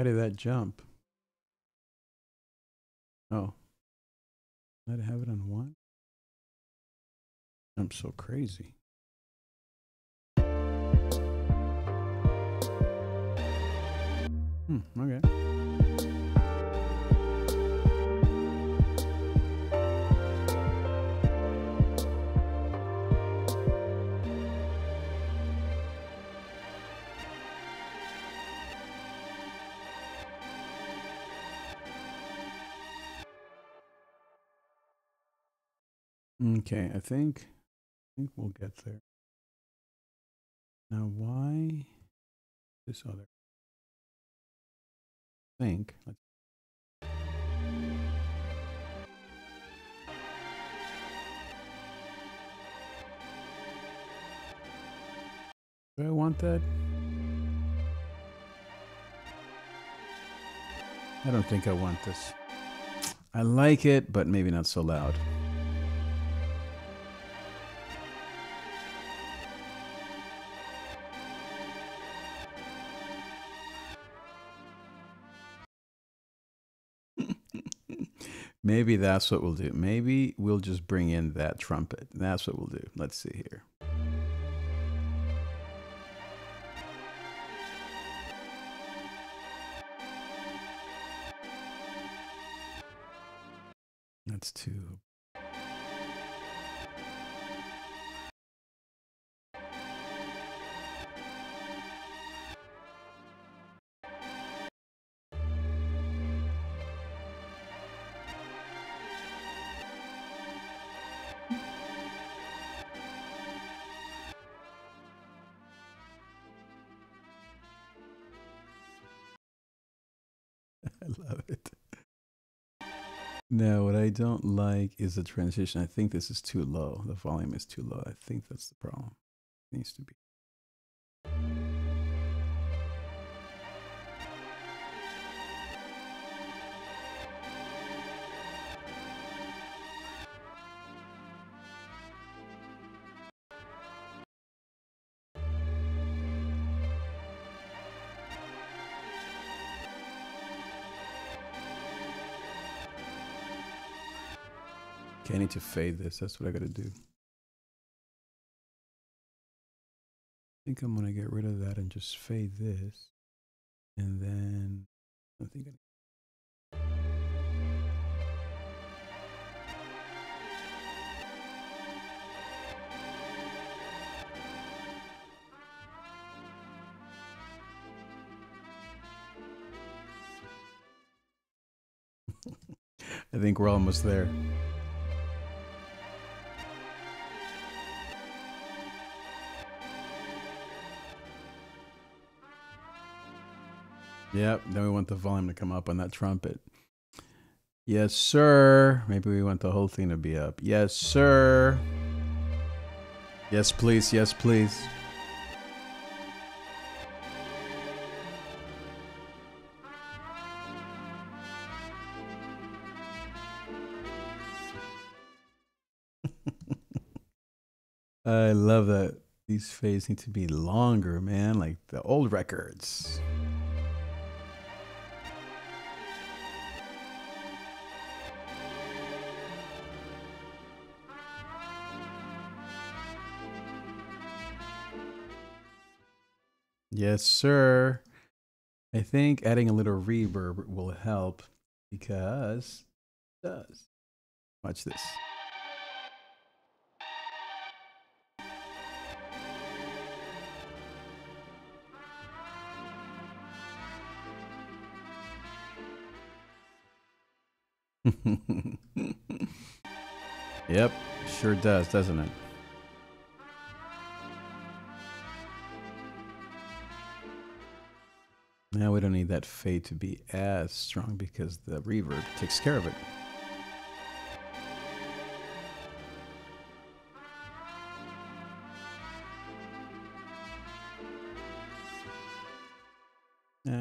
Why did that jump? Oh. Did I have it on 1? I'm so crazy. Okay. Okay, I think we'll get there. Now, why this other think? Do I want that? I don't think I want this. I like it, but maybe not so loud. Maybe that's what we'll do. Maybe we'll just bring in that trumpet. That's what we'll do. Let's see here. That's 2. I love it. No, what I don't like is the transition. I think this is too low. The volume is too low. I think that's the problem. It needs to be. Okay, I need to fade this. That's what I gotta do. I think I'm gonna get rid of that and just fade this. And then I think I think we're almost there. Yep, then we want the volume to come up on that trumpet. Yes, sir. Maybe we want the whole thing to be up. Yes, sir. Yes, please. Yes, please. I love that. These fades need to be longer, man, like the old records. Yes, sir. I think adding a little reverb will help because it does. Watch this. Yep, sure does, doesn't it? Now we don't need that fade to be as strong because the reverb takes care of it.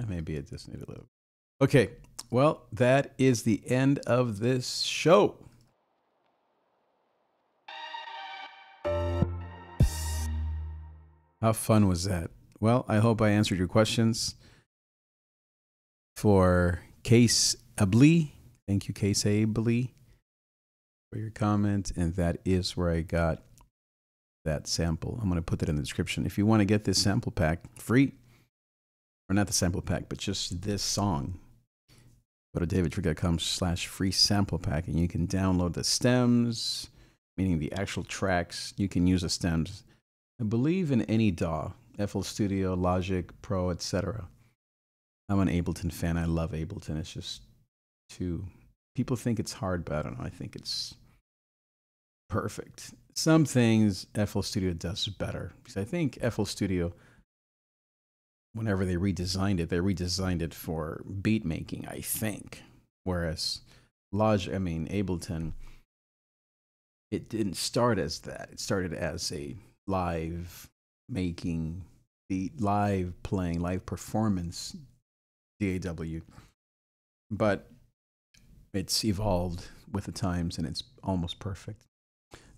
Maybe it just needed a little. Okay, well, that is the end of this show. How fun was that? Well, I hope I answered your questions. for Case Abli. Thank you, Case Abli, for your comment. And that is where I got that sample. I'm going to put that in the description. If you want to get this sample pack free, or not the sample pack, but just this song, go to davidtrigg.com/free sample pack, and you can download the stems, meaning the actual tracks. You can use the stems, I believe, in any DAW, FL Studio, Logic, Pro, etc. I'm an Ableton fan. I love Ableton. It's just too, people think it's hard, but I don't know. I think it's perfect. Some things FL Studio does better, because I think FL Studio, whenever they redesigned it for beat making, I think. Whereas Ableton, it didn't start as that. It started as a live making, beat, live playing, live performance DAW. But it's evolved with the times, and it's almost perfect.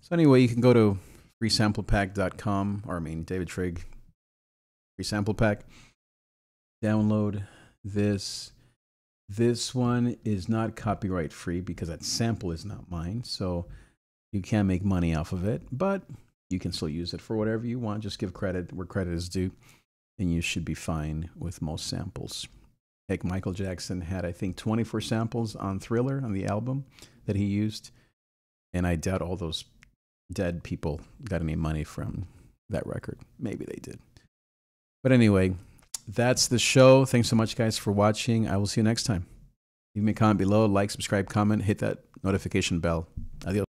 So anyway, you can go to freesamplepack.com, or David Trigg, free sample pack. Download this. This one is not copyright free because that sample is not mine. So you can't make money off of it, but you can still use it for whatever you want. Just give credit where credit is due, and you should be fine with most samples. Heck, Michael Jackson had, I think, 24 samples on Thriller, on the album that he used. And I doubt all those dead people got any money from that record. Maybe they did. But anyway, that's the show. Thanks so much, guys, for watching. I will see you next time. Leave me a comment below, like, subscribe, comment, hit that notification bell. Adios.